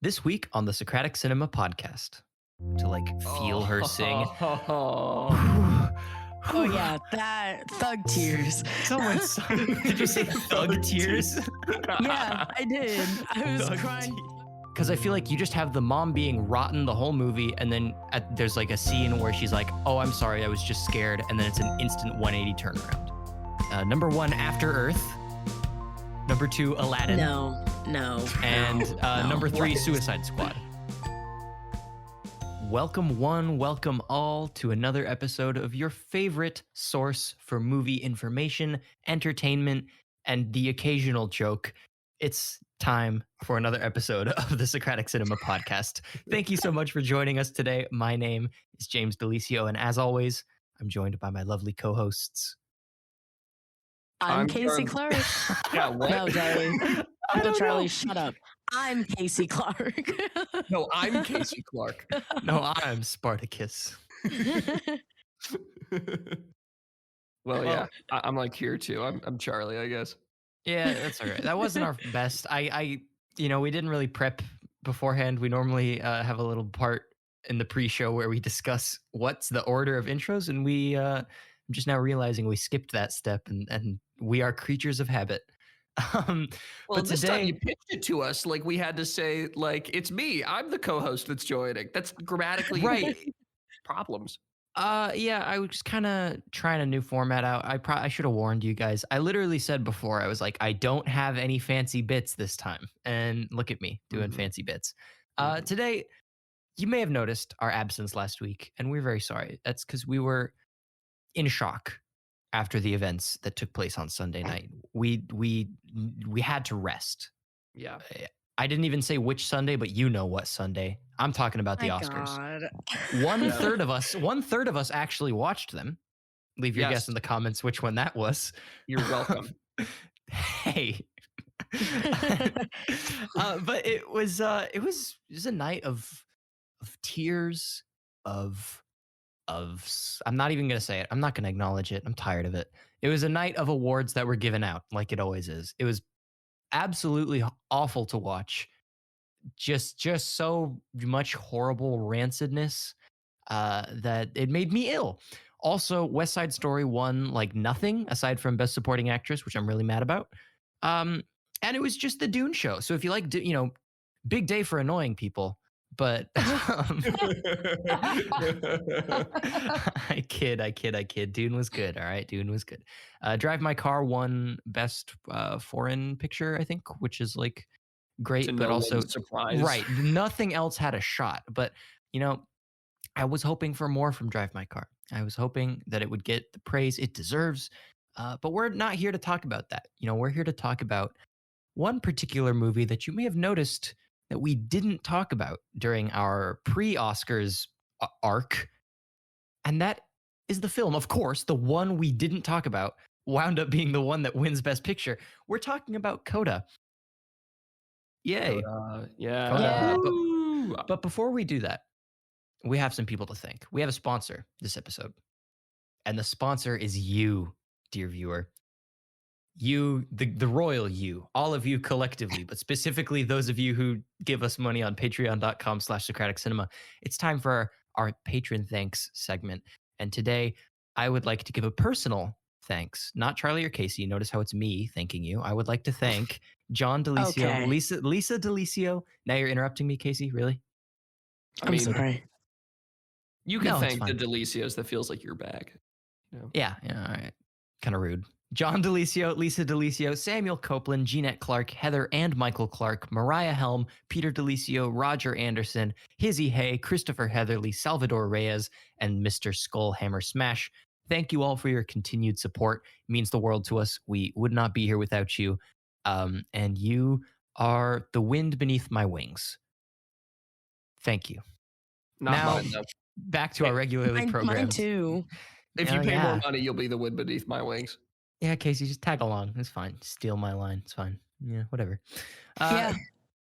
This week on the Socratic Cinema podcast, to feel her sing. Oh yeah, that thug tears. Someone did you say thug tears? Yeah, I did. I was crying. Because I feel like you just have the mom being rotten the whole movie, and then there's like a scene where she's like, "Oh, I'm sorry, I was just scared," and then it's an instant 180 turnaround. Number 1, After Earth. Number 2, Aladdin. No. And number 3, Suicide Squad. Welcome one, welcome all to another episode of your favorite source for movie information, entertainment, and the occasional joke. It's time for another episode of the Socratic Cinema podcast. Thank you so much for joining us today. My name is James DeLisio, and as always, I'm joined by my lovely co-hosts. I'm Kasey Clark. Yeah, what? No, Charlie, shut up. I'm Kasey Clark. No, I'm Kasey Clark. No, I'm Spartacus. Well, yeah, I'm like here too. I'm Charlie, I guess. Yeah, that's all right. That wasn't our best. I we didn't really prep beforehand. We normally have a little part in the pre-show where we discuss what's the order of intros, and I'm just now realizing we skipped that step, and we are creatures of habit. Well, but this today, time you pitched it to us like we had to say like it's me. I'm the co-host that's joining. That's grammatically right. Problems. Yeah, I was kind of trying a new format out. I should have warned you guys. I literally said before, I was like, I don't have any fancy bits this time, and look at me doing fancy bits. Today, you may have noticed our absence last week, and we're very sorry. That's because we were in shock after the events that took place on Sunday night. We had to rest. Yeah. I didn't even say which Sunday, but you know what Sunday. I'm talking about the Oscars. God. One third of us actually watched them. Leave your guess in the comments which one that was. You're welcome. Hey. But it was a night of tears, of I'm not even going to say it. I'm not going to acknowledge it. I'm tired of it. It was a night of awards that were given out like it always is. It was absolutely awful to watch. Just so much horrible rancidness that it made me ill. Also, West Side Story won like nothing aside from Best Supporting Actress, which I'm really mad about. And it was just the Dune show. So if you like, big day for annoying people. But I kid. Dune was good. All right, Dune was good. Drive My Car won Best Foreign Picture, I think, which is like great, but also surprise. Right, nothing else had a shot. But I was hoping for more from Drive My Car. I was hoping that it would get the praise it deserves. But we're not here to talk about that. We're here to talk about one particular movie that you may have noticed that we didn't talk about during our pre-Oscars arc. And that is the film. Of course, the one we didn't talk about wound up being the one that wins Best Picture. We're talking about CODA. Yay. CODA. Yeah. CODA. But before we do that, we have some people to thank. We have a sponsor this episode. And the sponsor is you, dear viewer. You, the royal you, all of you collectively, but specifically those of you who give us money on patreon.com/Socratic Cinema. It's time for our patron thanks segment. And today I would like to give a personal thanks, not Charlie or Kasey. Notice how it's me thanking you. I would like to thank John DeLisio, Okay. Lisa DeLisio. Now you're interrupting me, Kasey. Really? I'm sorry. You can No, it's thank the fine. DeLisios. That feels like your bag. Yeah, all right. Kind of rude. John DeLisio, Lisa DeLisio, Samuel Copeland, Jeanette Clark, Heather and Michael Clark, Mariah Helm, Peter DeLisio, Roger Anderson, Hizzy Hay, Christopher Heatherly, Salvador Reyes, and Mr. SkullHammerSmash. Thank you all for your continued support. It means the world to us. We would not be here without you. And you are the wind beneath my wings. Thank you. Not mine, though. Back to our regularly programmed. Mine too. If you pay more money, you'll be the wind beneath my wings. Yeah, Kasey, just tag along. It's fine. Steal my line. It's fine. Yeah, whatever. Yeah.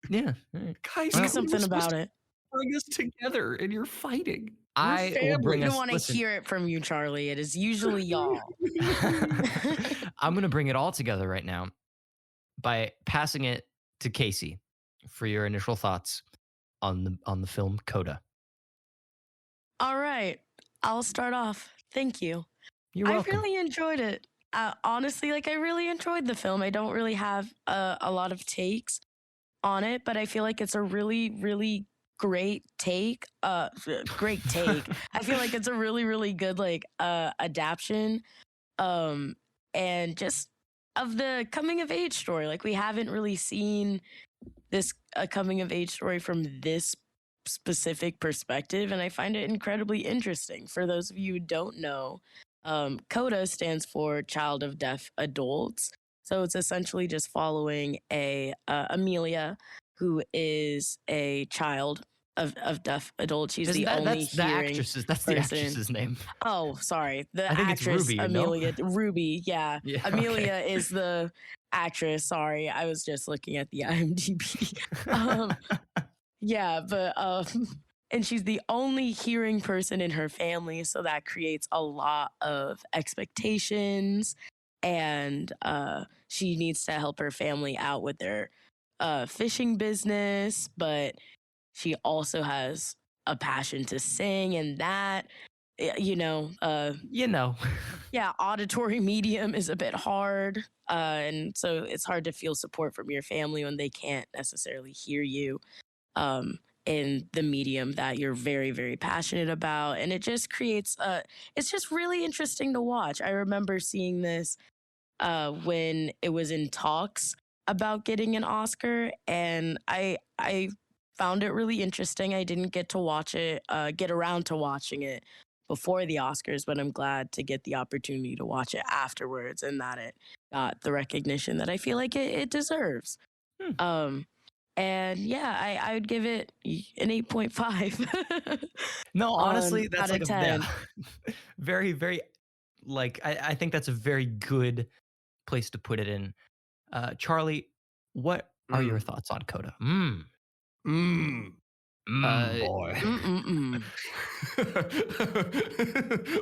Yeah. All right. Guys, Do something about it. Bring us together, and you're fighting. I will bring I us. don't want to hear it from you, Charlie. It is usually y'all. I'm going to bring it all together right now by passing it to Kasey for your initial thoughts. on the film CODA? All right, I'll start off. Thank you. You're I welcome. really enjoyed it. Honestly, like I really enjoyed the film. I don't really have a lot of takes on it, but I feel like it's a really, really great take. Great take. I feel like it's a really, really good like adaptation. Um, and just of the coming of age story. Like we haven't really seen this a coming of age story from this specific perspective, and I find it incredibly interesting. For those of you who don't know, CODA stands for Child of Deaf Adults. So it's essentially just following a Amelia, who is a child of deaf adults. She's the only That's the hearing actress's. That's the person. actress's name. Oh, sorry. The I think it's actress Ruby, no? Amelia Ruby. Yeah. Yeah, Amelia is the actress. Sorry. I was just looking at the IMDb. Yeah, but and she's the only hearing person in her family, so that creates a lot of expectations, and she needs to help her family out with their fishing business, but she also has a passion to sing, and that you know yeah, auditory medium is a bit hard, and so it's hard to feel support from your family when they can't necessarily hear you in the medium that you're very, very passionate about. And it just creates it's just really interesting to watch. I remember seeing this when it was in talks about getting an Oscar, and I found it really interesting. I didn't get to watch it, get around to watching it before the Oscars, but I'm glad to get the opportunity to watch it afterwards, and that it got the recognition that I feel like it deserves. And yeah, I would give it an 8.5. No, honestly, out that's of like 10. very, very, like I think that's a very good place to put it in. Charlie, what are your thoughts on CODA? Boy.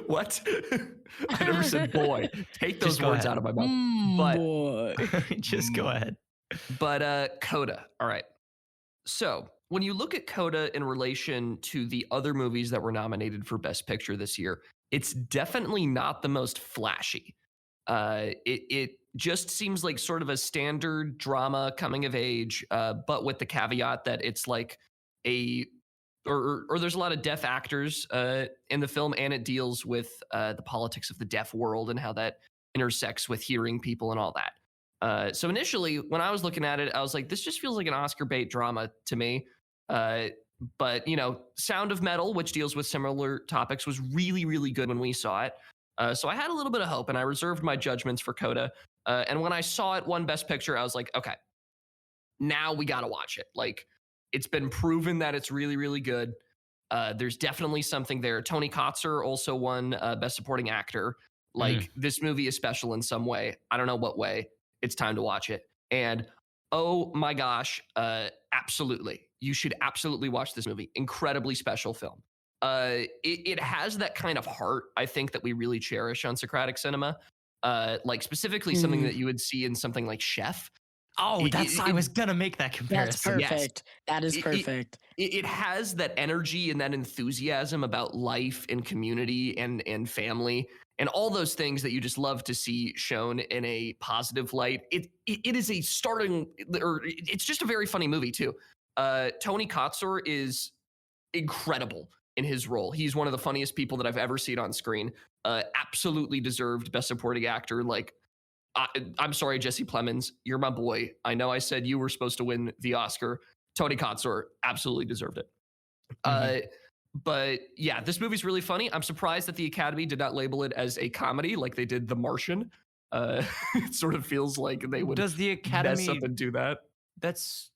What? I never said boy. Take those Just go words ahead. out of my mouth. But Boy. Just go ahead. But CODA. All right. So when you look at CODA in relation to the other movies that were nominated for Best Picture this year, it's definitely not the most flashy. It just seems like sort of a standard drama coming of age, but with the caveat that it's like or there's a lot of deaf actors in the film, and it deals with the politics of the deaf world and how that intersects with hearing people and all that. So initially, when I was looking at it, I was like, this just feels like an Oscar bait drama to me. But, Sound of Metal, which deals with similar topics, was really, really good when we saw it. So I had a little bit of hope, and I reserved my judgments for CODA. And when I saw it won Best Picture, I was like, okay, now we got to watch it. Like, it's been proven that it's really, really good. There's definitely something there. Tony Kotzer also won Best Supporting Actor. Like, this movie is special in some way. I don't know what way. It's time to watch it. And oh my gosh, absolutely. You should absolutely watch this movie. Incredibly special film. It has that kind of heart, I think, that we really cherish on Socratic cinema. Like specifically something that you would see in something like Chef. Oh, I was gonna make that comparison. That's perfect. Yes. That is perfect. It has that energy and that enthusiasm about life and community and family and all those things that you just love to see shown in a positive light. It is a starting, or it's just a very funny movie too. Tony Kotzer is incredible in his role. He's one of the funniest people that I've ever seen on screen. Absolutely deserved Best Supporting Actor. Like, I'm sorry, Jesse Plemons, you're my boy. I know I said you were supposed to win the Oscar. Tony Kotzer absolutely deserved it. But yeah, this movie's really funny. I'm surprised that the Academy did not label it as a comedy like they did The Martian. It sort of feels like they would Does the Academy mess up and do that. Is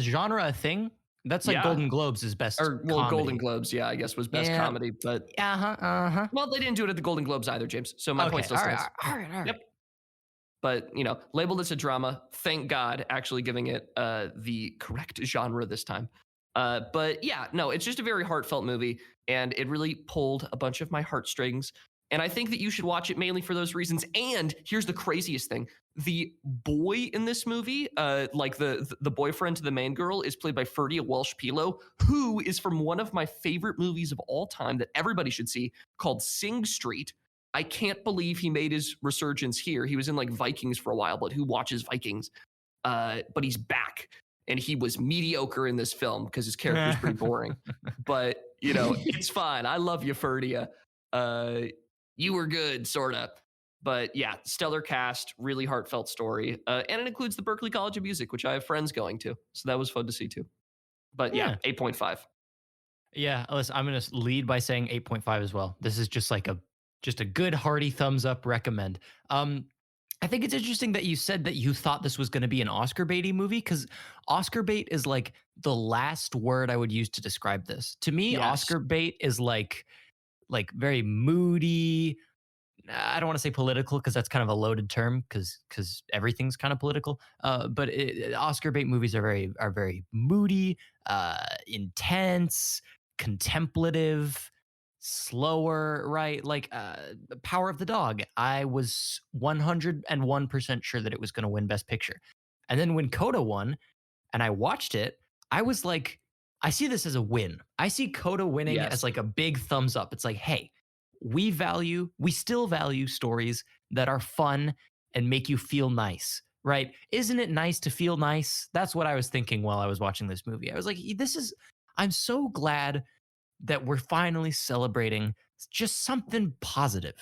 genre a thing? That's like Golden Globes is best comedy. Golden Globes, I guess was best comedy, but well, they didn't do it at the Golden Globes either, James. So my point still stands. All right. Yep. But labeled as a drama. Thank God, actually giving it the correct genre this time. But yeah, no, it's just a very heartfelt movie, and it really pulled a bunch of my heartstrings. And I think that you should watch it mainly for those reasons. And here's the craziest thing. The boy in this movie, like the boyfriend to the main girl, is played by Ferdia Welsh-Pilo, who is from one of my favorite movies of all time that everybody should see, called Sing Street. I can't believe he made his resurgence here. He was in like Vikings for a while, but who watches Vikings? But he's back, and he was mediocre in this film because his character is pretty boring. But you know, it's fine. I love you, Ferdia. You were good, sorta. But yeah, stellar cast, really heartfelt story. And it includes the Berklee College of Music, which I have friends going to. So that was fun to see too. But yeah, 8.5. Yeah, listen, I'm going to lead by saying 8.5 as well. This is just like a good hearty thumbs up recommend. I think it's interesting that you said that you thought this was going to be an Oscar baity movie, because Oscar bait is like the last word I would use to describe this. To me, Yes. Oscar bait is like very moody. I don't want to say political because that's kind of a loaded term because everything's kind of political. But Oscar bait movies are very moody, intense, contemplative, slower, right? Like Power of the Dog. I was 101% sure that it was going to win Best Picture, and then when CODA won, and I watched it, I was like, I see this as a win. I see CODA winning Yes. as like a big thumbs up. It's like, hey, we still value stories that are fun and make you feel nice, right? Isn't it nice to feel nice? That's what I was thinking while I was watching this movie. I was like, I'm so glad that we're finally celebrating just something positive,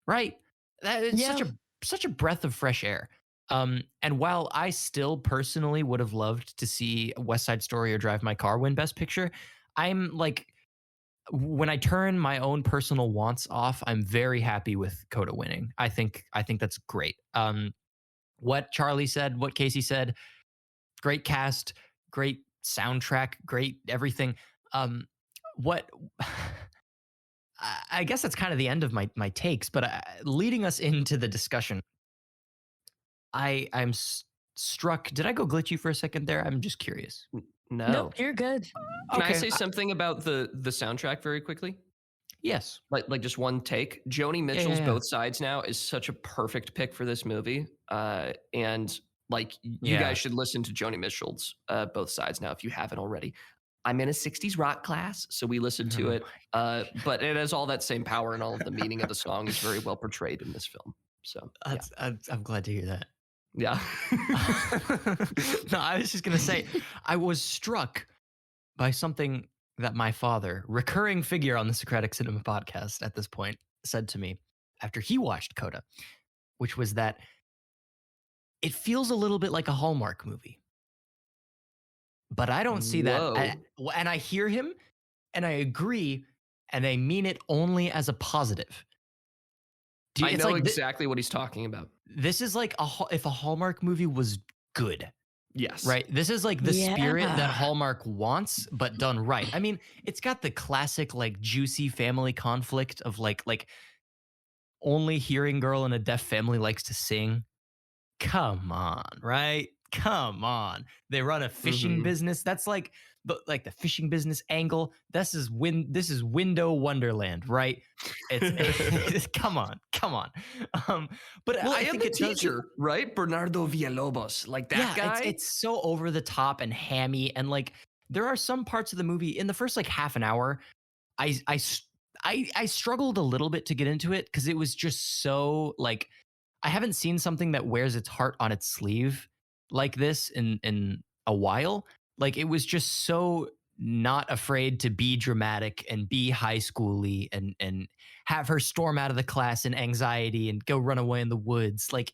right? That it's Yeah. such a breath of fresh air. And while I still personally would have loved to see West Side Story or Drive My Car win Best Picture, I'm like, when I turn my own personal wants off, I'm very happy with CODA winning. I think that's great. What Charlie said, what Kasey said, great cast, great soundtrack, great everything. What I guess that's kind of the end of my takes, but leading us into the discussion, I'm struck. Did I go glitchy for a second there? I'm just curious. No. Nope, you're good. Can I Okay, say something about the soundtrack very quickly? Yes. Like just one take. Joni Mitchell's yeah. Both Sides Now is such a perfect pick for this movie. And like you Yeah. guys should listen to Joni Mitchell's Both Sides Now if you haven't already. I'm in a 60s rock class, so we listened to it. But it has all that same power, and all of the meaning of the song is very well portrayed in this film. So I'm glad to hear that. yeah. No, I was just going to say, I was struck by something that my father, recurring figure on the Socratic Cinema podcast at this point, said to me after he watched CODA, which was that it feels a little bit like a Hallmark movie. But I don't see that. And I hear him and I agree, and I mean it only as a positive. I know exactly what he's talking about. This is like if a Hallmark movie was good. Yes. Right. This is like the spirit that Yeah. Hallmark wants, but done right. I mean, it's got the classic like juicy family conflict of like only hearing girl in a deaf family likes to sing. Come on, right? Come on. They run a fishing business. That's like the fishing business angle. This is window wonderland, right? It's come on. But Well, I think the it does. teacher, right? Bernardo Villalobos, like that guy. It's so over the top and hammy, and like there are some parts of the movie in the first like half an hour, I struggled a little bit to get into it because it was just so like I haven't seen something that wears its heart on its sleeve like this in a while. Like it was just so not afraid to be dramatic and be high schooly and have her storm out of the class in anxiety and go run away in the woods. Like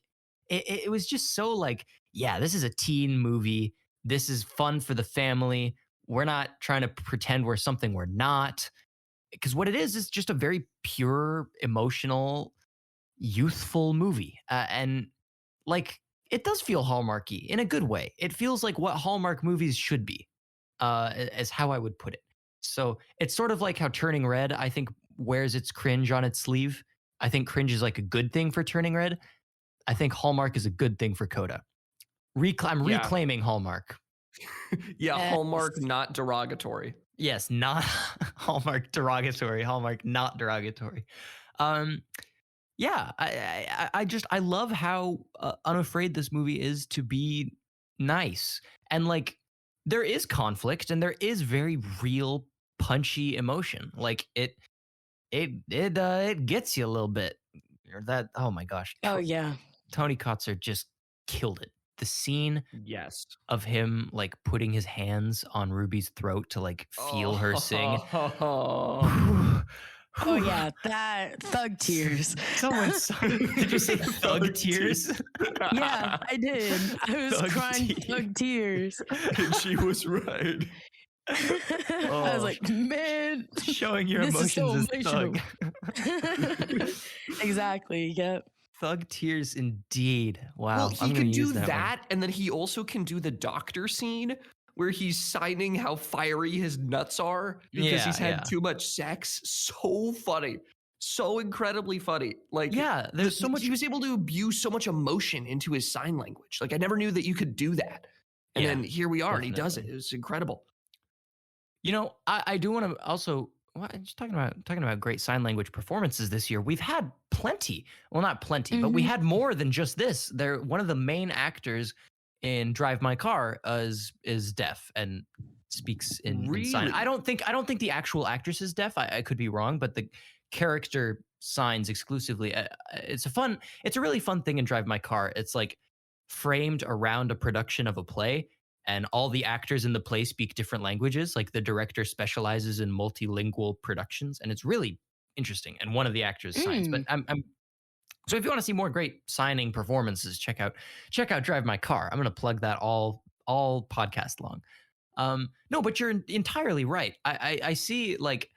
it was just so like, yeah, this is a teen movie. This is fun for the family. We're not trying to pretend we're something we're not. Because what it is just a very pure, emotional, youthful movie. And like, it does feel Hallmarky in a good way. It feels like what Hallmark movies should be, as how I would put it. So it's sort of like how Turning Red, I think, wears its cringe on its sleeve. I think cringe is like a good thing for Turning Red. I think Hallmark is a good thing for CODA. I'm reclaiming Hallmark. Yeah, Hallmark, not derogatory. Yes, not Hallmark derogatory. Hallmark not derogatory. Yeah, I love how unafraid this movie is to be nice, and like there is conflict and there is very real punchy emotion. Like it gets you a little bit. Or that, oh my gosh, Oh yeah. Tony Kotzer just killed it. The scene Yes. of him like putting his hands on Ruby's throat to like feel her sing. Oh. Oh yeah, that thug tears. Someone, did you say thug tears? Yeah, I did. I was Thug crying tears. thug tears. And she was right. I Oh. was like, man, Showing your this is so emotions as thug. exactly. Yep. Thug tears indeed. Wow. Well, he I'm gonna can do use that one. that, and then he also can do the doctor scene where he's signing how fiery his nuts are because Yeah, he's had yeah. too much sex. So funny. So incredibly funny. Like, Yeah, there's so much. he was able to abuse so much emotion into his sign language. Like, I never knew that you could do that. And Yeah, then here we are, and he does it. definitely. It was incredible. You know, I do want to also, well, just talking about great sign language performances this year. We've had plenty. Well, not plenty, but we Mhm. had more than just this. They're one of the main actors in Drive My Car is deaf and speaks in sign. Really? I don't think the actual actress is deaf. I could be wrong, but the character signs exclusively. It's a really fun thing in Drive My Car. It's like framed around a production of a play, and all the actors in the play speak different languages. Like the director specializes in multilingual productions, and it's really interesting. And one of the actors signs. But Mm. I'm so if you want to see more great signing performances, check out Drive My Car. I'm going to plug that all podcast long. No, but you're entirely right. I see like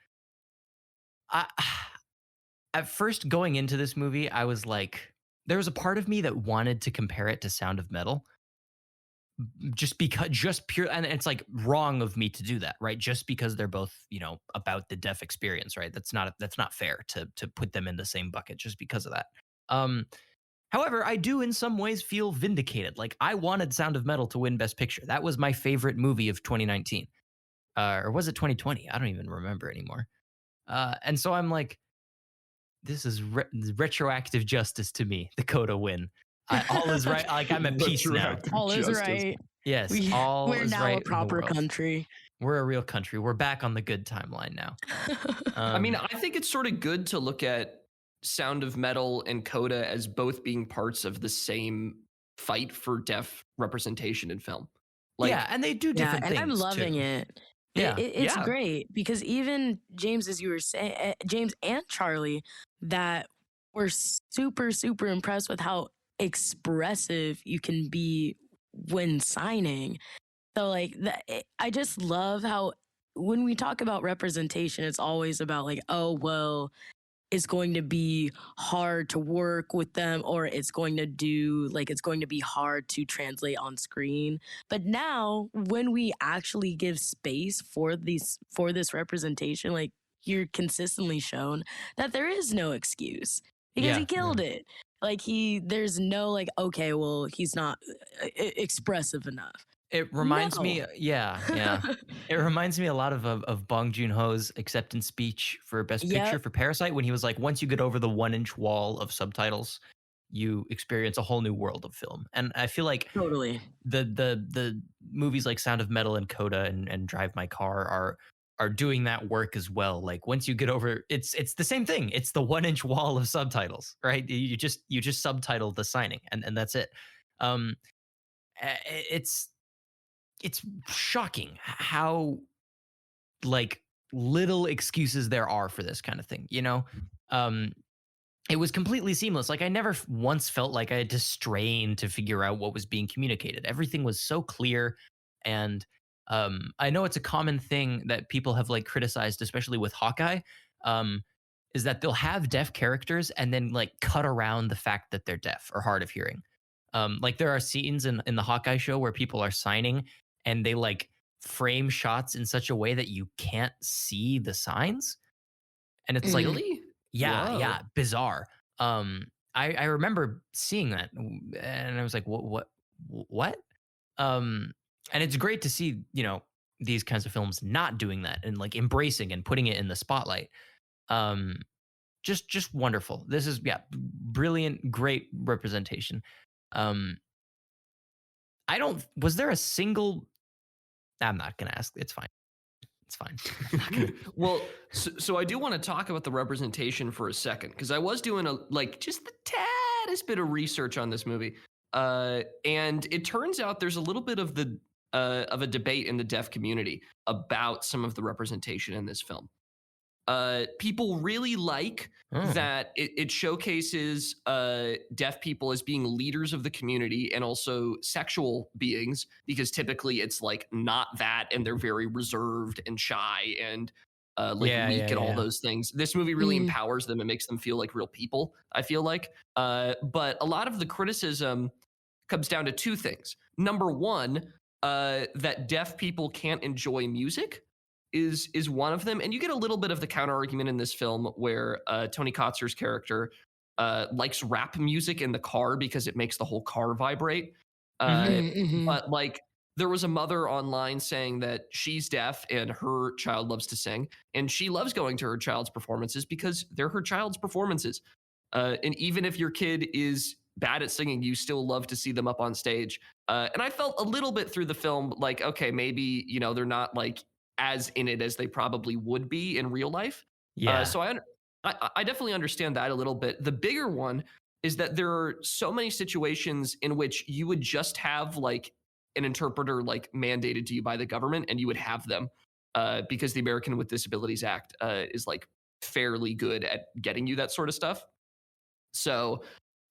I at first going into this movie, I was like, there was a part of me that wanted to compare it to Sound of Metal, just pure, and it's like wrong of me to do that, right? Just because they're both, about the deaf experience, right? That's not fair to put them in the same bucket just because of that. Um, However, I do in some ways feel vindicated. Like I wanted Sound of Metal to win Best Picture. That was my favorite movie of 2019, or was it 2020? I don't even remember anymore. And so I'm like, this is retroactive justice to me. The CODA win. All is right. Like I'm at peace now. Retroactive All is justice. right. Yes, all We're is now right a in the proper world. country. We're a real country. We're back on the good timeline now. I mean, I think it's sort of good to look at Sound of Metal and CODA as both being parts of the same fight for deaf representation in film. Like, yeah, and they do Yeah, different and things. I'm loving too. it. Yeah, It's yeah. great because even James, as you were saying, James and Charlie, that were super, super impressed with how expressive you can be when signing. So, like, I just love how when we talk about representation, it's always about, like, oh, well, it's going to be hard to work with them, or it's going to be hard to translate on screen. But now when we actually give space for this representation, like, you're consistently shown that there is no excuse because Yeah, he killed it. Like, there's no, like, okay, well, he's not expressive enough. it reminds No. me. Yeah. It reminds me a lot of Bong Joon Ho's acceptance speech for Best Picture Yep. for Parasite, when he was like, once you get over the 1-inch wall of subtitles, you experience a whole new world of film. And I feel like Totally. the movies like Sound of Metal and CODA and Drive My Car are doing that work as well. Like once you get over, it's the same thing. It's the 1-inch wall of subtitles, right? You just subtitle the signing, and that's it. Um, it's shocking how like little excuses there are for this kind of thing. Um, it was completely seamless. Like I never once felt like I had to strain to figure out what was being communicated. Everything was so clear, and I know it's a common thing that people have like criticized, especially with Hawkeye, is that they'll have deaf characters and then like cut around the fact that they're deaf or hard of hearing. Like there are scenes in the Hawkeye show where people are signing and they like frame shots in such a way that you can't see the signs, and it's like, really? yeah, Whoa. yeah, bizarre. I remember seeing that, and I was like, what? And it's great to see, these kinds of films not doing that and like embracing and putting it in the spotlight. Um, just wonderful. This is brilliant, great representation. Um, I don't. Was there a single? I'm not gonna ask. It's fine. It's fine. I'm not gonna. Well, so I do want to talk about the representation for a second because I was doing just the taddest bit of research on this movie, and it turns out there's a little bit of a debate in the deaf community about some of the representation in this film. People really like Oh. that it showcases deaf people as being leaders of the community and also sexual beings, because typically it's like not that, and they're very reserved and shy and like Yeah, weak yeah, and all yeah. those things. This movie really Mm. empowers them and makes them feel like real people, I feel like. But a lot of the criticism comes down to two things. Number one, that deaf people can't enjoy music is one of them, and you get a little bit of the counter argument in this film where Tony Kotzer's character likes rap music in the car because it makes the whole car vibrate. Mhm, mhm. But like, there was a mother online saying that she's deaf and her child loves to sing, and she loves going to her child's performances because they're her child's performances. And even if your kid is bad at singing, you still love to see them up on stage. And I felt a little bit through the film like, okay, maybe they're not like as in it as they probably would be in real life. Yeah. So I definitely understand that a little bit. The bigger one is that there are so many situations in which you would just have like an interpreter like mandated to you by the government, and you would have them because the American with Disabilities Act is like fairly good at getting you that sort of stuff. So,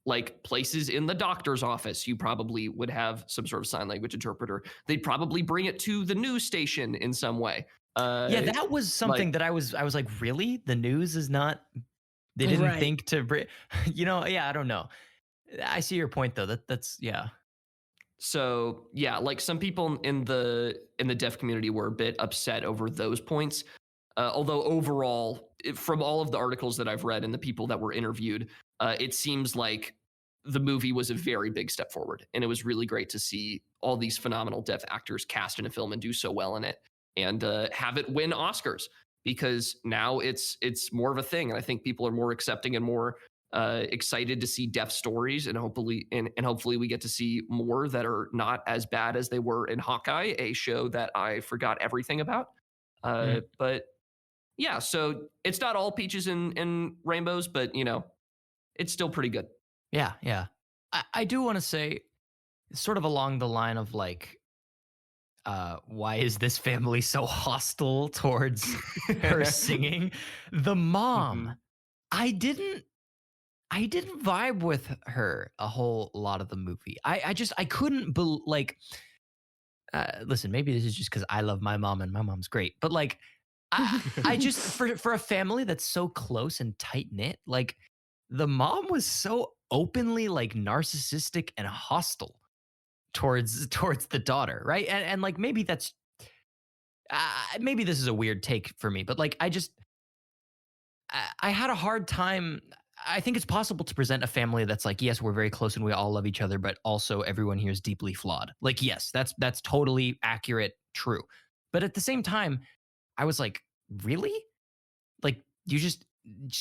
like places in the doctor's office, you probably would have some sort of sign language interpreter. They'd probably bring it to the news station in some way. Yeah, that was Like, something that I was like, really? The news is not. They didn't Right. think to bring. Yeah, I don't know. I see your point though. That's yeah. so yeah, like some people in the deaf community were a bit upset over those points. Although overall, from all of the articles that I've read and the people that were interviewed, it seems like the movie was a very big step forward, and it was really great to see all these phenomenal deaf actors cast in a film and do so well in it, and have it win Oscars, because now it's more of a thing, and I think people are more accepting and more excited to see deaf stories, and hopefully we get to see more that are not as bad as they were in Hawkeye, a show that I forgot everything about. Mm. But yeah, so it's not all peaches and rainbows, but it's still pretty good. Yeah, yeah. I do want to say, sort of along the line of like, why is this family so hostile towards her singing? The mom, Mhm. I didn't I didn't vibe with her a whole lot of the movie. I couldn't like. Listen, maybe this is just because I love my mom and my mom's great, but like, I just for a family that's so close and tight knit, like the mom was so openly like narcissistic and hostile towards the daughter, right? And like maybe this is a weird take for me, but like I had a hard time. I think it's possible to present a family that's like, yes, we're very close and we all love each other, but also everyone here is deeply flawed. Like, yes, that's totally accurate, true. But at the same time, I was like, really? Like, you just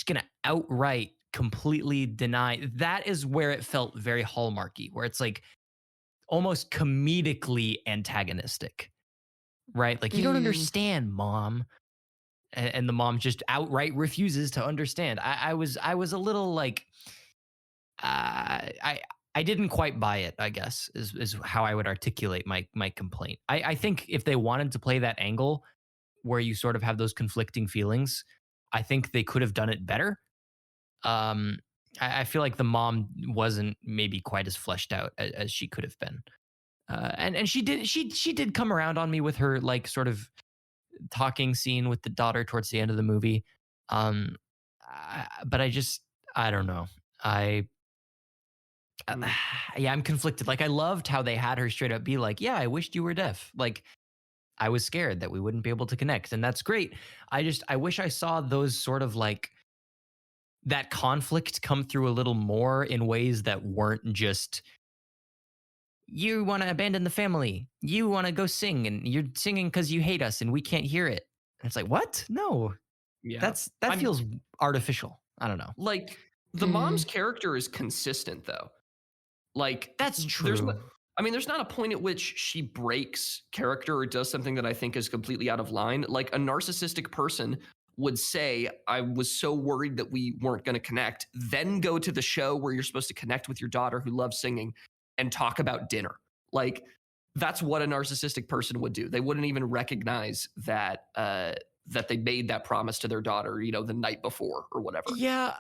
gonna outright completely deny? That is where it felt very hallmarky, where it's like almost comedically antagonistic, right? Like, you don't Mm. understand, mom. And the mom just outright refuses to understand. I was a little like, I didn't quite buy it, I guess, is how I would articulate my complaint. I think if they wanted to play that angle where you sort of have those conflicting feelings, I think they could have done it better. Um, I feel like the mom wasn't maybe quite as fleshed out as she could have been. And she did come around on me with her like sort of talking scene with the daughter towards the end of the movie. Um, but I don't know. Uh, Mm. yeah, I'm conflicted. Like I loved how they had her straight up be like, "Yeah, I wished you were deaf." Like I was scared that we wouldn't be able to connect, and that's great. I wish I saw those sort of like that conflict come through a little more in ways that weren't just you want to abandon the family, you want to go sing, and you're singing because you hate us and we can't hear it. And it's like, what? No, Yeah. that I'm feels artificial. I don't know. Like the mom's character is consistent though. Like That's there's true. there's not a point at which she breaks character or does something that I think is completely out of line. Like a narcissistic person would say, I was so worried that we weren't going to connect, then go to the show where you're supposed to connect with your daughter who loves singing and talk about dinner. Like that's what a narcissistic person would do. They wouldn't even recognize that that they made that promise to their daughter, the night before or whatever. Yeah,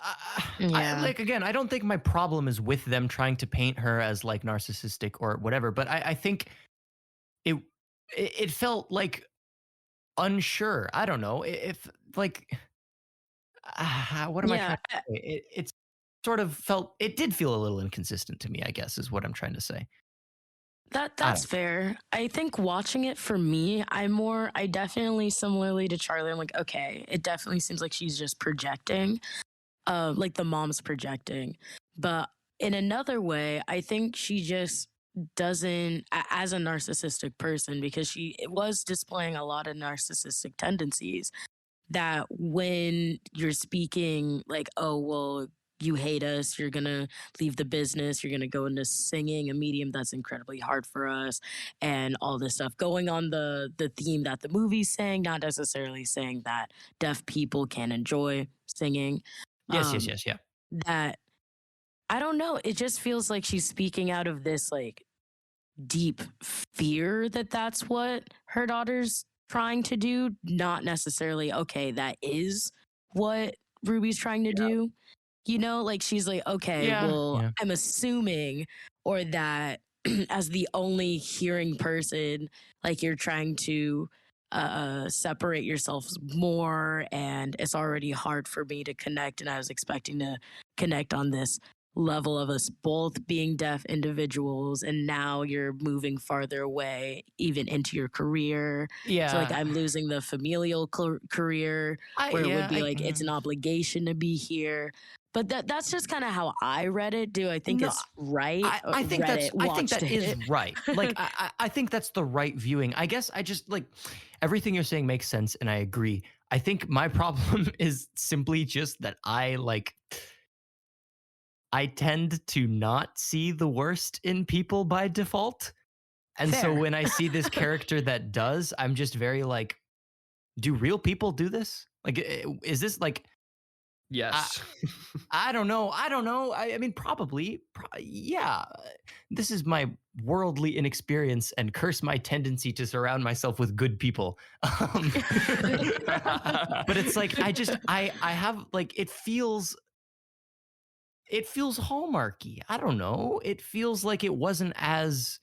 like again, I don't think my problem is with them trying to paint her as like narcissistic or whatever, but I think it it felt like unsure. I don't know if like what am I Yeah, trying to say? It's sort of felt it did feel a little inconsistent to me. I guess is what I'm trying to say. I that's don't. fair. I think watching it for me, I definitely similarly to Charlie, I'm like, okay, it definitely seems like she's just projecting. Like the mom's projecting. But in another way, I think she just doesn't as a narcissistic person because she it was displaying a lot of narcissistic tendencies that when you're speaking like, oh, well, you hate us, you're gonna leave the business, you're gonna go into singing, a medium that's incredibly hard for us, and all this stuff. Going on the theme that the movie's saying, not necessarily saying that deaf people can enjoy singing. Yes, yes, Um, yes, yeah. that I don't know, it just feels like she's speaking out of this like deep fear that that's what her daughter's trying to do, not necessarily, okay, that is what Ruby's trying to do. Like she's like, okay, Yeah, well, yeah. I'm assuming, or that as the only hearing person, like you're trying to separate yourselves more, and it's already hard for me to connect. And I was expecting to connect on this level of us both being deaf individuals, and now you're moving farther away even into your career. So like Yeah. I'm losing the familial career I where it would yeah, be like it's an obligation to be here. But that's just kind of how I read it. Do I think no, it's right? I think Read that's it, I think watched that is it. right. Like I think that's the right viewing. I guess I just like everything you're saying makes sense and I agree. I think my problem is simply just that I tend to not see the worst in people by default. And so Fair. when I see this character that does, I'm just very like, do real people do this? Like, is this like, I, Yes. I don't know. I don't know. I mean, probably. Yeah. This is my worldly inexperience and curse my tendency to surround myself with good people. Um, but it's like, I have like, it feels hallmarky. I don't know. It feels like it wasn't as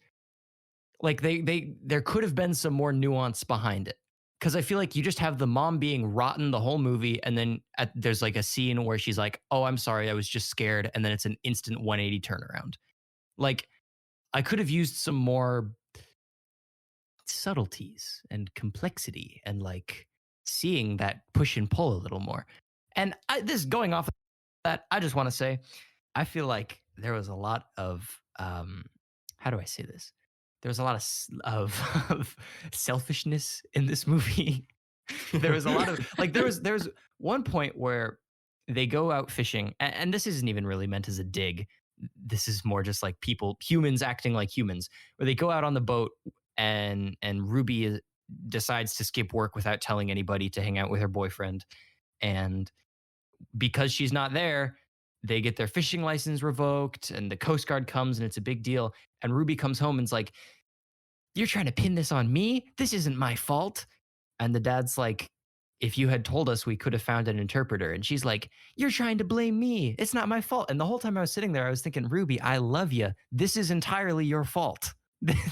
like there could have been some more nuance behind it. Cause I feel like you just have the mom being rotten the whole movie, and then there's like a scene where she's like, "Oh, I'm sorry, I was just scared," and then it's an instant 180 turnaround. Like I could have used some more subtleties and complexity, and like seeing that push and pull a little more. And this going off of that, I just want to say I feel like there was a lot of how do I say this? There was a lot of selfishness in this movie. There was a lot of like there's one point where they go out fishing, and this isn't even really meant as a dig. This is more just like humans acting like humans, where they go out on the boat and Ruby decides to skip work without telling anybody to hang out with her boyfriend, and because she's not there, they get their fishing license revoked and the Coast Guard comes and it's a big deal. And Ruby comes home and's like, "You're trying to pin this on me? This isn't my fault." And the dad's like, "If you had told us, we could have found an interpreter." And she's like, "You're trying to blame me. It's not my fault." And the whole time I was sitting there, I was thinking, Ruby, I love you. This is entirely your fault.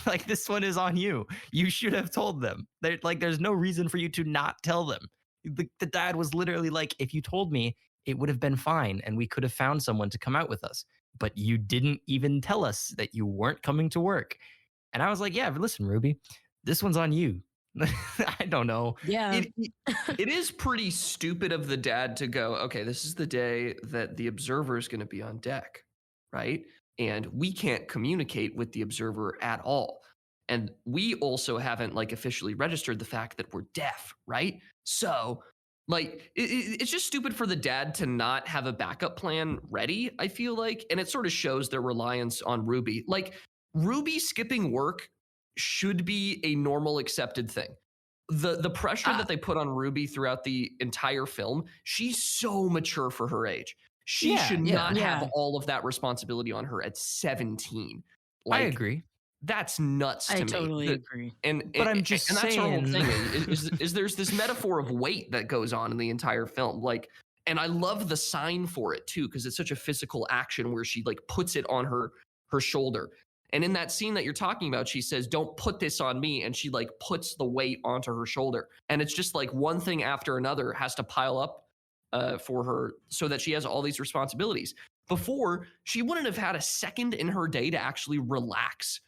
Like, this one is on you. You should have told them. There's no reason for you to not tell them. The dad was literally like, "If you told me, it would have been fine and we could have found someone to come out with us. But you didn't even tell us that you weren't coming to work." And I was like, "Yeah, but listen, Ruby, this one's on you." I don't know. Yeah. It is pretty stupid of the dad to go, okay, this is the day that the observer is going to be on deck, right? And we can't communicate with the observer at all. And we also haven't like officially registered the fact that we're deaf, right? So Like, it's just stupid for the dad to not have a backup plan ready, I feel like. And it sort of shows their reliance on Ruby. Like, Ruby skipping work should be a normal accepted thing. The pressure that they put on Ruby throughout the entire film, she's so mature for her age. She should not have all of that responsibility on her at 17. I agree. That's nuts to me. I totally agree. But I'm just and that's our whole saying- thing is there's this metaphor of weight that goes on in the entire film. Like, and I love the sign for it too, because it's such a physical action where she like puts it on her shoulder. And in that scene that you're talking about, she says, "Don't put this on me," and she like puts the weight onto her shoulder. And it's just like one thing after another has to pile up for her so that she has all these responsibilities. Before, she wouldn't have had a second in her day to actually relax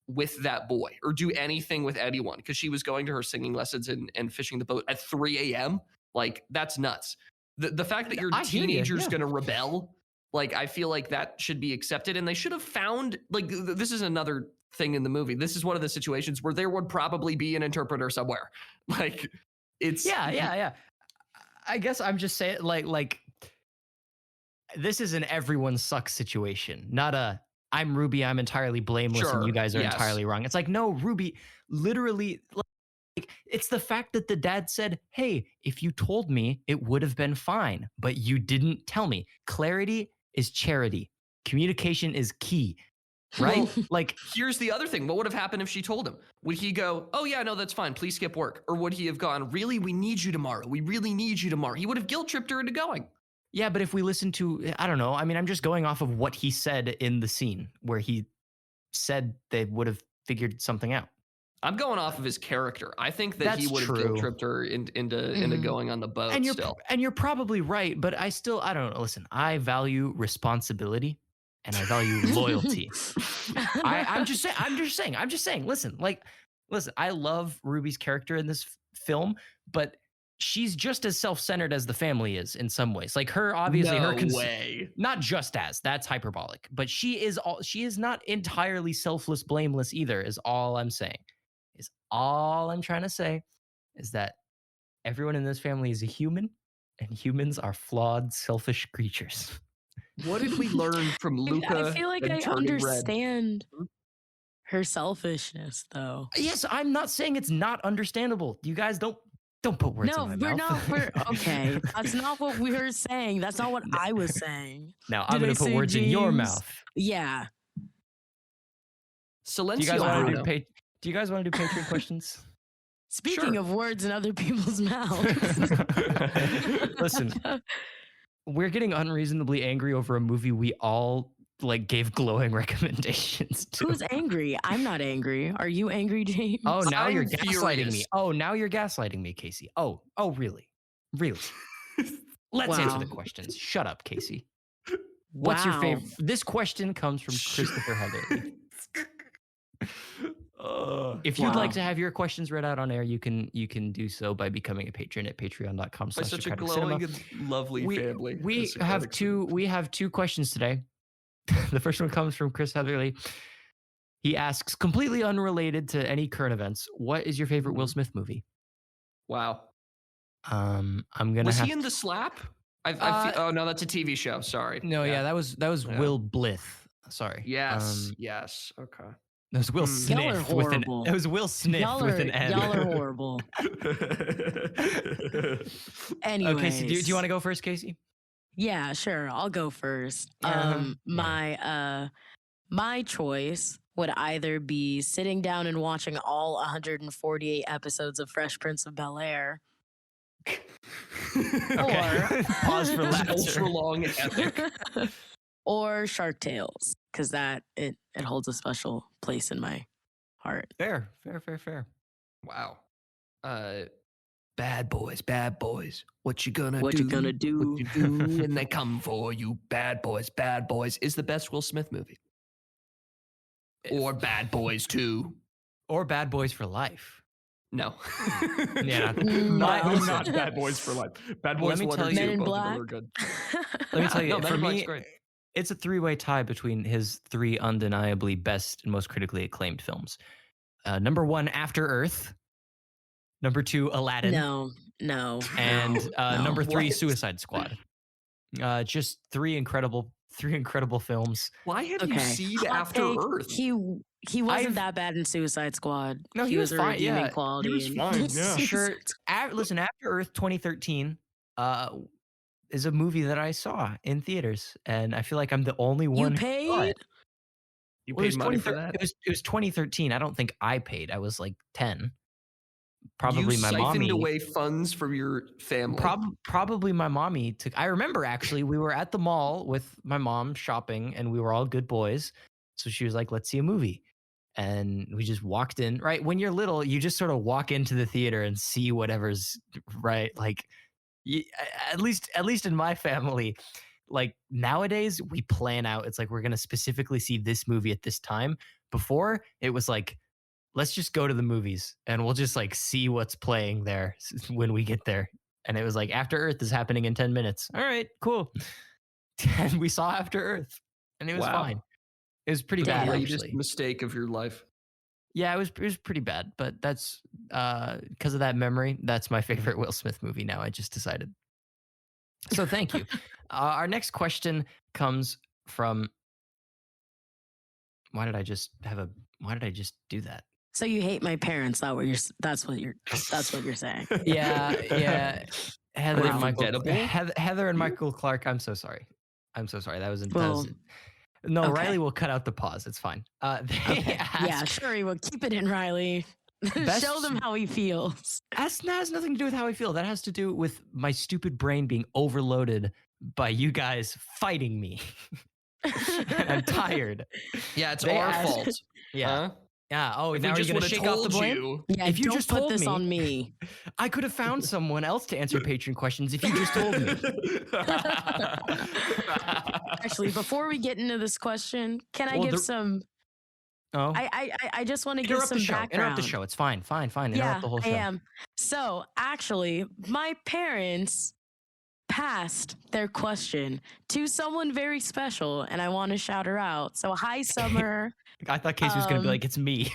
with that boy or do anything with anyone, because she was going to her singing lessons and fishing the boat at 3 a.m. Like, that's nuts. The fact that your teenager's going to rebel, like, I feel like that should be accepted. And they should have found, like, this is another thing in the movie. This is one of the situations where there would probably be an interpreter somewhere. Like, it's Yeah. I guess I'm just saying, like this is an everyone sucks situation, not a I'm Ruby, I'm entirely blameless, and you guys are entirely wrong. It's like, no, Ruby, literally, like, it's the fact that the dad said, "Hey, if you told me, it would have been fine, but you didn't tell me." Clarity is charity. Communication is key, right? Like, here's the other thing. What would have happened if she told him? Would he go, "Oh yeah, no, that's fine. Please skip work"? Or would he have gone, "Really, we need you tomorrow. We really need you tomorrow"? He would have guilt tripped her into going. yeah, but if we listen to, I don't know. I mean, I'm just going off of what he said in the scene where he said they would have figured something out. I'm going off of his character. I think that he would have guilt tripped her into going on the boat. And you're probably right, but I don't know. Listen, I value responsibility and I value loyalty. I'm just saying. Listen, I love Ruby's character in this film, but she's just as self-centered as the family is in some ways. Like, her, obviously, way. Not just as, that's hyperbolic, but she is not entirely selfless, blameless either, is all I'm saying. All I'm trying to say is that everyone in this family is a human, and humans are flawed, selfish creatures. What did we learn from Luca? I feel like I understand her selfishness, though. Yes, I'm not saying it's not understandable. You guys don't put words in my mouth. Okay, that's not what we were saying. That's not what I was saying. Now I'm going to put words in your mouth. Yeah. Silencio. Do you guys want to do Patreon questions? Speaking of words in other people's mouths. Listen, we're getting unreasonably angry over a movie we all gave glowing recommendations to. Who's angry? I'm not angry. Are you angry, James? Oh, now I'm you're gaslighting furious. me. Oh, now you're gaslighting me, Kasey. Oh, really? Really? Let's answer the questions. Shut up, Kasey. What's your favorite? This question comes from Christopher Heatherly. If you'd like to have your questions read out on air, you can do so by becoming a patron at patreon.com. By such a glowing and lovely family. We have two questions today. The first one comes from Chris Heatherly. He asks, completely unrelated to any current events, what is your favorite Will Smith movie? Wow. Was he in The Slap? Oh no, that's a TV show. Sorry. No, yeah, that was Will Blith. Sorry. Yes. Yes. Okay. That was Will Sniff with an. It was Will Sniff with an N. Y'all are horrible. Anyways. Okay, so do you want to go first, Kasey? Yeah, sure. I'll go first. My choice would either be sitting down and watching all 148 episodes of Fresh Prince of Bel-Air. Okay. Pause for laughter. Ultra long epic. Or Shark Tales, because it holds a special place in my heart. Fair. Wow. Bad boys. What you gonna do? What you gonna do? What you do when they come for you? Bad boys is the best Will Smith movie. Or Bad Boys 2. Or Bad Boys for Life. No. Yeah. Not Bad Boys for Life. Bad Boys 1 and 2. Men in both Black. of them are good. Let me tell you, for me, great. It's a three-way tie between his three undeniably best and most critically acclaimed films. Number one, After Earth. Number 2, Aladdin. No. And no. number 3, What? Suicide Squad. Just three incredible films. Why have you seen Hot After take, Earth? He wasn't I've- that bad in Suicide Squad. No, he was a fine, redeeming yeah. quality. He was in fine, yeah. Suicide Sure. Squad. Listen, After Earth 2013 is a movie that I saw in theaters, and I feel like I'm the only one You who saw paid? it. You Well, it was paid money for that? It was 2013. I don't think I paid. I was like 10. You Probably my siphoned mommy. away funds from your family. Probably my mommy took. I remember actually we were at the mall with my mom shopping, and we were all good boys. So she was like, "Let's see a movie," and we just walked in. Right when you're little, you just sort of walk into the theater and see whatever's right. Like, at least in my family, like nowadays we plan out. It's like we're gonna specifically see this movie at this time. Before it was like, let's just go to the movies and we'll just like see what's playing there when we get there. And it was like, After Earth is happening in 10 minutes. All right, cool. And we saw After Earth and it was fine. It was pretty bad, Greatest actually. mistake of your life. Yeah, it was pretty bad, but that's because of that memory. That's my favorite Will Smith movie now. I just decided. So thank you. Our next question comes from. Why did I just do that? So you hate my parents? That's what you're saying. Yeah. Heather they and Michael. forgettable? Heather and Michael Clark. I'm so sorry. That was Well, no. okay. Riley will cut out the pause. It's fine. They Yeah, ask, sure. Well, keep it in, Riley. Show them how he feels. that has nothing to do with how I feel. That has to do with my stupid brain being overloaded by you guys fighting me. And I'm tired. Yeah, it's They our asked- fault. Yeah. Huh? Yeah. Oh, If now we you're just gonna would have shake off the told blame. you. Yeah, If you don't just put told this me- on me. I could have found someone else to answer Patreon questions if you just told me. Actually, before we get into this question, can I Well, give some? Oh, I just want to give interrupt some the show. background. Interrupt the show. It's fine. Interrupt Yeah, the whole show. I am. So actually, my parents passed their question to someone very special, and I want to shout her out. So hi, Summer. I thought Kasey was gonna be like, "It's me."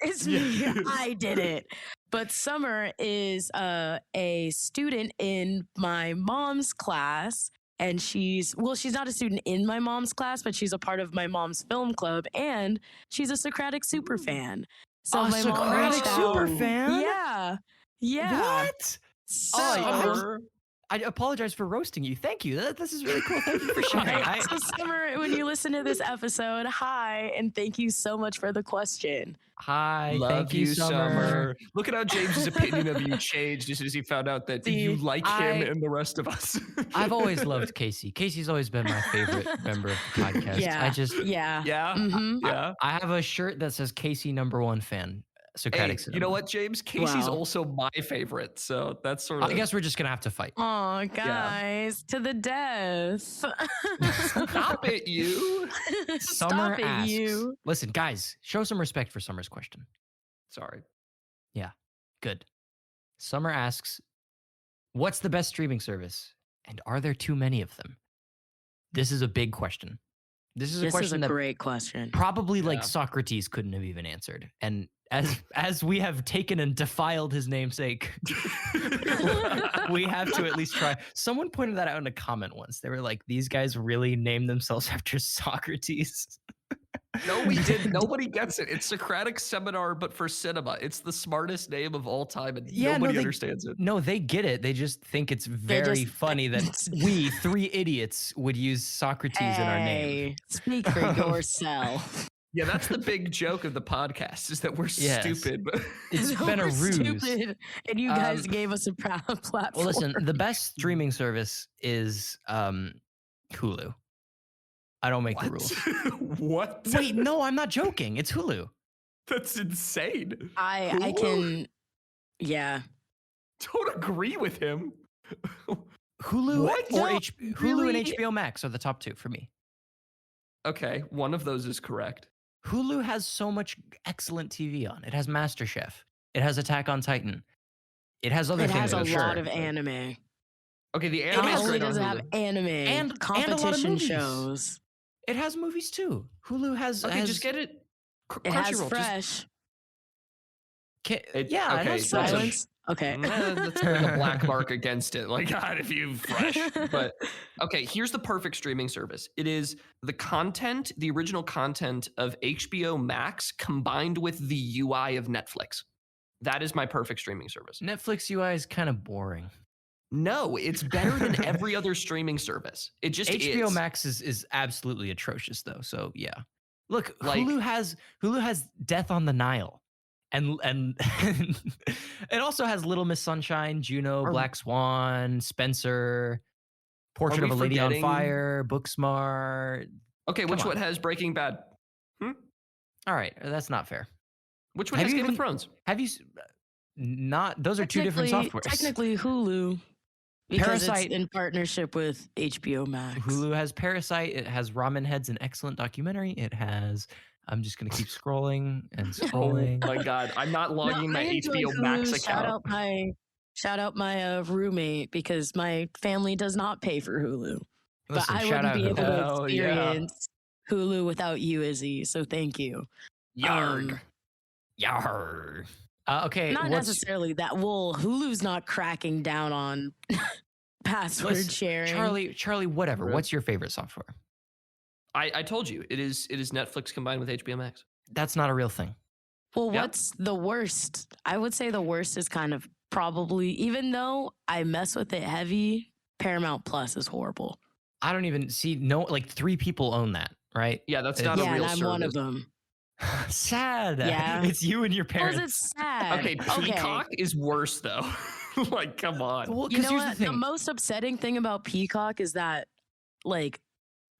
It's me. I did it. But Summer is a student in my mom's class. And she's not a student in my mom's class, but she's a part of my mom's film club. And she's a Socratic super fan. So A my mom Socratic reached super out. fan? Yeah. Yeah. What? So, I apologize for roasting you. Thank you. This is really cool. Thank you for sharing. so Summer, when you listen to this episode, hi, and thank you so much for the question. Hi. Love Thank you, Summer. Look at how James's opinion of you changed as soon as he found out that you like him and the rest of us. I've always loved Kasey. Kasey's always been my favorite member of the podcast. Yeah. Yeah. Mhm. Yeah. I have a shirt that says Kasey #1 fan. Socratic Hey, cinema. you know what, James? Casey's Wow. also my favorite, so that's sort of. I guess we're just gonna have to fight. Oh, guys, to the death. Stop it, you. Summer Stop it, asks, you. Listen, guys, show some respect for Summer's question. Sorry. Good. Summer asks, what's the best streaming service? And are there too many of them? This is a big question. This is a This is question a that great question. probably like Yeah. Socrates couldn't have even answered. And as we have taken and defiled his namesake, we have to at least try. Someone pointed that out in a comment once. They were like, these guys really named themselves after Socrates. No, we did. Nobody gets it. It's Socratic seminar, but for cinema. It's the smartest name of all time, and nobody understands it. No, they get it. They just think it's very funny that we, 3 idiots, would use Socrates in our name. Hey, speak for yourself. Yeah, that's the big joke of the podcast is that we're Yes. stupid. But It's been a We're ruse. stupid, and you guys gave us a proud platform. Well, listen, the best streaming service is Hulu. I don't make the rules. What? Wait, no, I'm not joking. It's Hulu. That's insane. I can, yeah. Don't agree with him. Hulu What? or No, Hulu really? and HBO Max are the top 2 for me. Okay, one of those is correct. Hulu has so much excellent TV on. It has MasterChef. It has Attack on Titan. It has other It things. has a I'm sure. lot of anime. Okay, the It anime is only great on doesn't have Hulu. anime And a lot of competition movies. shows. It has movies too. Hulu has. Okay, has just get it. It has Crunchyroll, just- Fresh. It- yeah, it okay, has that's a- Fresh. Silence. Okay. That's like a black mark against it. Like, God, if you fresh. But okay, here's the perfect streaming service. It is the original content of HBO Max combined with the UI of Netflix. That is my perfect streaming service. Netflix UI is kind of boring. No, it's better than every other streaming service. It just HBO is. Max is absolutely atrocious though. So yeah. Look, Like- Hulu has Death on the Nile. And it also has Little Miss Sunshine, Juno, Black Swan, Spencer, Portrait we of a Lady on forgetting- Fire, Booksmart. Okay, which Come one on. has Breaking Bad? All right, that's not fair. Which one Have has you Game even- of Thrones? Have you not? Those are two different softwares. Technically Hulu, because Parasite- it's in partnership with HBO Max. Hulu has Parasite. It has Ramen Head's an excellent documentary. It has. I'm just gonna keep scrolling and scrolling. Oh my God, I'm not logging No, my I enjoy HBO Max Hulu. account. Shout out my roommate, because my family does not pay for Hulu. But Listen, I shout wouldn't out be able Hulu. to Hell yeah. experience Hulu without you, Izzy. So thank you. Yarg. Yarr. Okay, Not what's- necessarily that. Well, Hulu's not cracking down on password listen, sharing. Charlie, whatever. Rude. What's your favorite software? I told you it is Netflix combined with HBO Max. That's not a real thing. Well, Yeah. what's the worst? I would say the worst is kind of probably, even though I mess with it heavy, Paramount Plus is horrible. I don't even see like 3 people own that, right? Yeah, that's It's- not a Yeah, real and I'm service. one of them. Sad. Yeah. It's you and your How is parents. it sad? Okay, Peacock is worse though. Like, come on. Well, You because know here's what? the The thing. most upsetting thing about Peacock is that, like,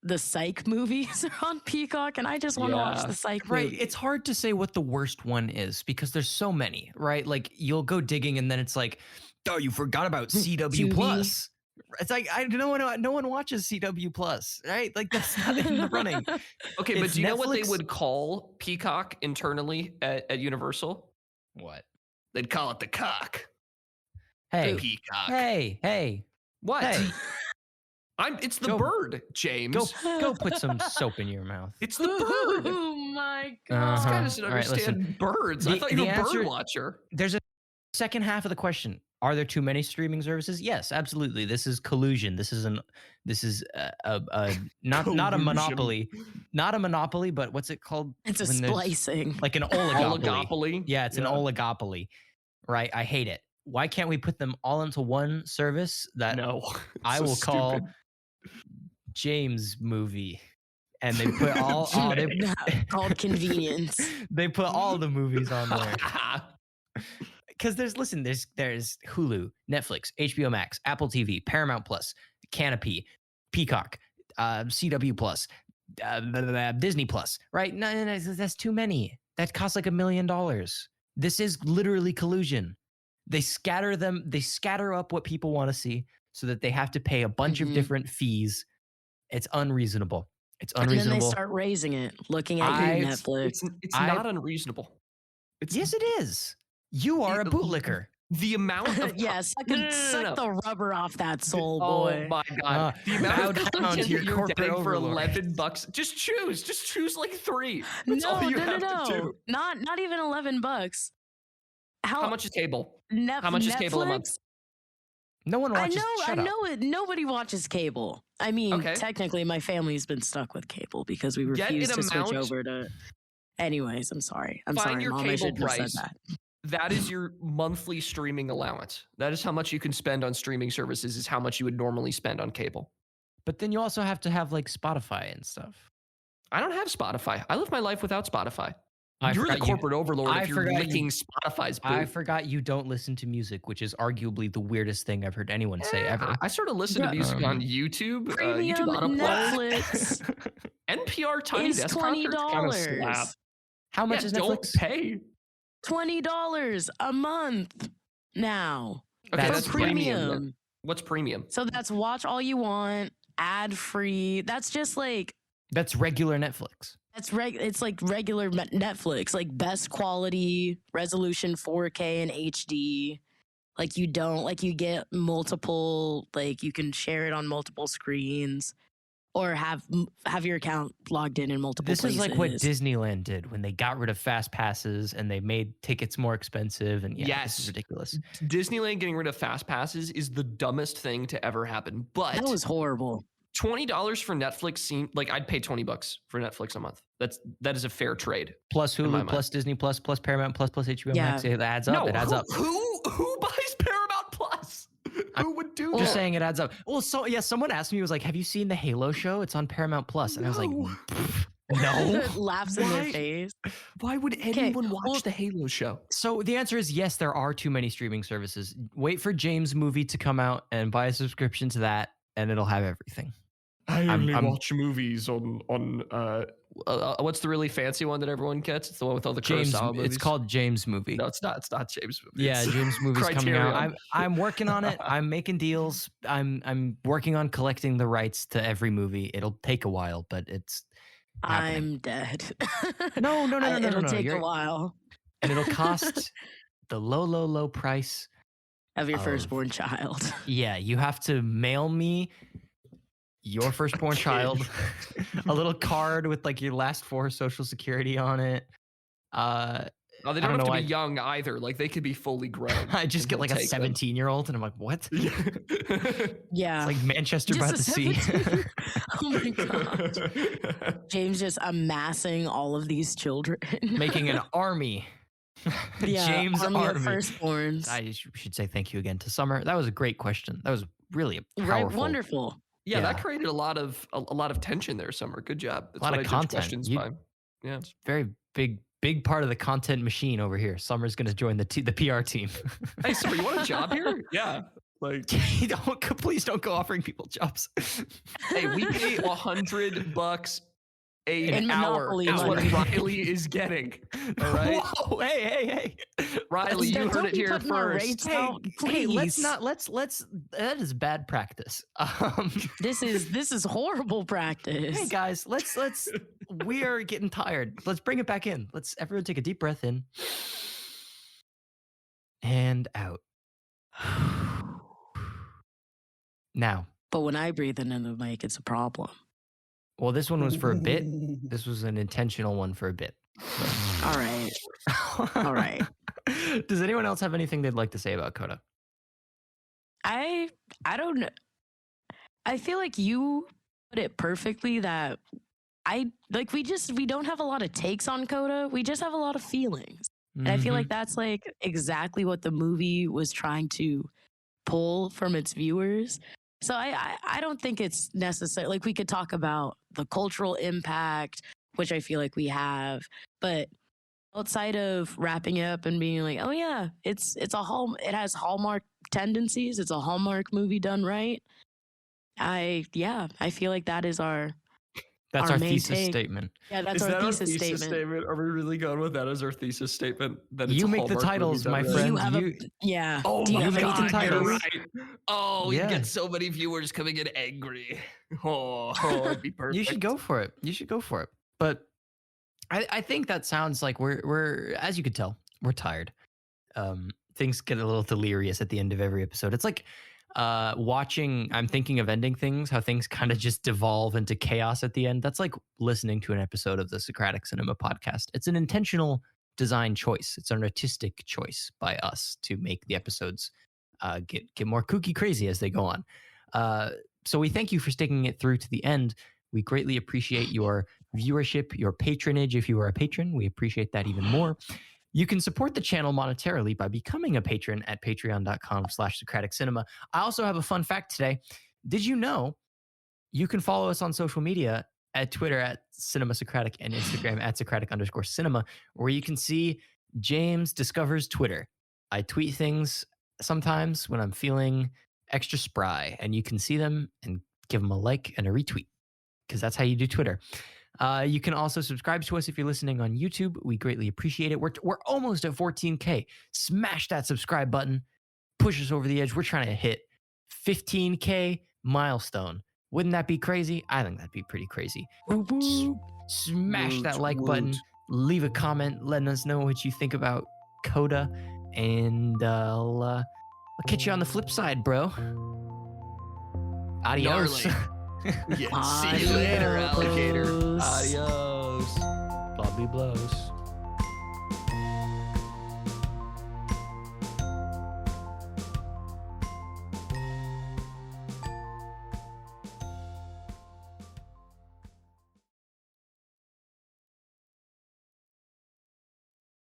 the Psych movies are on Peacock, and I just want to watch Yeah. the Psych Right. movie. It's hard to say what the worst one is because there's so many, right? Like you'll go digging and then it's like, oh, you forgot about CW Tubi. Plus. It's like no one watches CW Plus, right? Like that's not in the running. Okay, but It's do you know what they Netflix- would call Peacock internally at Universal? What? They'd call it the cock. Hey, Peacock. hey, What? hey, It's the Go- bird, James. go put some soap in your mouth. It's the bird. Oh my This Uh-huh. guy doesn't All right, understand birds. I The- thought you were the a bird answer- watcher. There's a second half of the question. Are there too many streaming services? Yes, absolutely. This is collusion. This is not a Collusion. monopoly, not a monopoly, but what's it called? It's a When there's- splicing. Like an oligopoly. Oligopoly. Yeah, it's an oligopoly, right? I hate it. Why can't we put them all into one service that No. I So will call stupid. James Movie? And they put all Called convenience. they put all the movies on there. Because there's Hulu, Netflix, HBO Max, Apple TV, Paramount Plus, Canopy, Peacock, CW Plus, Disney Plus, right? No, that's too many. That costs like $1 million. This is literally collusion. They scatter up what people want to see so that they have to pay a bunch of Mhm. different fees. It's unreasonable. It's And then they unreasonable. start raising it, looking at you, I've- Netflix. It's I- not unreasonable. It's Yes, it is. You are a bootlicker. the amount of Yeah, suck, No, no, no, suck no. the rubber off that soul, Oh boy. my god! The bow amount of down content to your that you're corporate getting for overlord. $11. Just choose like 3. That's no, all you no, have no, to do. not even $11. How much is cable? How much is cable a month? No one I watches. know, Shut I up. know it. Nobody watches cable. I mean, Okay. technically, my family's been stuck with cable because we Get refuse an to switch amount- over to. Anyways, I'm sorry. I'm Find sorry, your Mom. I cable shouldn't have said price. that. That is your monthly streaming allowance. That is how much you can spend on streaming services. Is how much you would normally spend on cable. But then you also have to have like Spotify and stuff. I don't have Spotify. I live my life without Spotify. I You're the forgot you- corporate overlord I if you're forgot you- licking Spotify's boot. I forgot you don't listen to music, which is arguably the weirdest thing I've heard anyone say ever. I sort of listen to Bruh. music on YouTube. Premium YouTube autoplay. Netflix NPR Tiny is Desk $20. concerts kind of slap. How much Yeah, is don't Netflix? pay. $20 a month now Okay, That's for premium. premium. What's premium? So that's watch all you want, ad free. That's just like That's regular Netflix. it's like regular Netflix, like best quality resolution 4K and HD. Like you get multiple, like you can share it on multiple screens. or have your account logged in multiple This places. is like what Disneyland did when they got rid of fast passes and they made tickets more expensive. And yeah, this is Yes. ridiculous. Disneyland getting rid of fast passes is the dumbest thing to ever happen. But That was horrible. $20 for Netflix seemed like I'd pay $20 for Netflix a month. That is a fair trade. Plus in my Hulu, mind. plus Disney, plus Paramount, plus HBO Yeah. Max. It adds up. It adds up. Who buys Paramount Plus? Who would do Just that? saying it adds up. Well, so yeah, someone asked me, was like, have you seen the Halo show? It's on Paramount Plus. And I was like, no. Laughs in their Why? face. Why would anyone watch well- the Halo show? So the answer is yes, there are too many streaming services. Wait for James' movie to come out and buy a subscription to that, and it'll have everything. I only watch movies on what's the really fancy one that everyone gets? It's the one with all the James, Kurosawa movies. it's called James Movie. No, it's not. It's not James movie. Yeah, It's James Movie's coming out. Criterion. I'm working on it. I'm making deals. I'm working on collecting the rights to every movie. It'll take a while, but it's happening. I'm dead. No. It'll take You're- a while. And it'll cost the low price. Of your of- firstborn child. Yeah, you have to mail me your firstborn child a little card with like your last 4 social security on it. Oh, they I don't don't have know to why- be young either. Like they could be fully grown. I just and get like a take them. 17-year-old and I'm like, what? Yeah. It's like Manchester by the Just a Sea. 17 Oh my god. James just amassing all of these children. Making an army. Yeah, James army of Army. firstborns. I should say thank you again to Summer. That was a great question. That was really a powerful. Right, wonderful. Yeah, that Yeah. created a lot of tension there, Summer. Good job. That's lot what of I judge content. questions You- by. Yeah. Very big part of the content machine over here. Summer's going to join the PR team. Hey, Summer, you want a job here? Yeah. Like, Please don't go offering people jobs. hey, we pay $100 an In hour. Monopoly That's what money. Riley is getting. All right, Whoa, hey. Riley, you Don't heard it be here putting our first. rates Hey, out, hey, let's please. not let's that is bad practice. This is horrible practice. Hey guys, let's we are getting tired. Let's bring it back in. Let's everyone take a deep breath in and out. Now, But when I breathe into the mic, it's a problem. well, this one was for a bit. This was an intentional one for a bit. All right. All right. Does anyone else have anything they'd like to say about CODA? I don't know. I feel like you put it perfectly that we don't have a lot of takes on CODA. We just have a lot of feelings. And I feel like that's like exactly what the movie was trying to pull from its viewers. So I don't think it's necessary. Like we could talk about the cultural impact, which I feel like we have, but outside of wrapping it up and being like, oh yeah, it has Hallmark tendencies. It's a Hallmark movie done right. I feel like that is that's our our main thesis take. statement. Yeah, that's Is our that thesis statement. Are we really going with that as our thesis statement? That it's You a make the Hallmark titles, movie my done friend. right? You have You- yeah. Oh Do you my have God, anything god, titles? you're right. Oh, Yeah. you get so many viewers coming in angry. Oh, it'd be perfect. You should go for it. You should go for it. But I think that sounds like we're as you could tell, we're tired. Things get a little delirious at the end of every episode. It's like watching I'm thinking of ending things, how things kind of just devolve into chaos at the end. That's like listening to an episode of the Socratic Cinema podcast. It's an intentional design choice. It's an artistic choice by us to make the episodes get more kooky crazy as they go on. So we thank you for sticking it through to the end. We greatly appreciate your viewership, your patronage. If you are a patron, we appreciate that even more. You can support the channel monetarily by becoming a patron at patreon.com/Socratic Cinema. I also have a fun fact today. Did you know you can follow us on social media at Twitter at Cinema Socratic and Instagram at Socratic_cinema, where you can see James discovers Twitter. I tweet things sometimes when I'm feeling extra spry, and you can see them and give them a like and a retweet, because that's how you do Twitter. You can also subscribe to us if you're listening on YouTube. We greatly appreciate it. We're almost at 14K. Smash that subscribe button. Push us over the edge. We're trying to hit 15K milestone. Wouldn't that be crazy? I think that'd be pretty crazy. Smash that like button. Leave a comment letting us know what you think about CODA. And I'll catch you on the flip side, bro. Adios. Gnarly. Yeah, see you later, alligator. Adios. Adios. Blobby blows.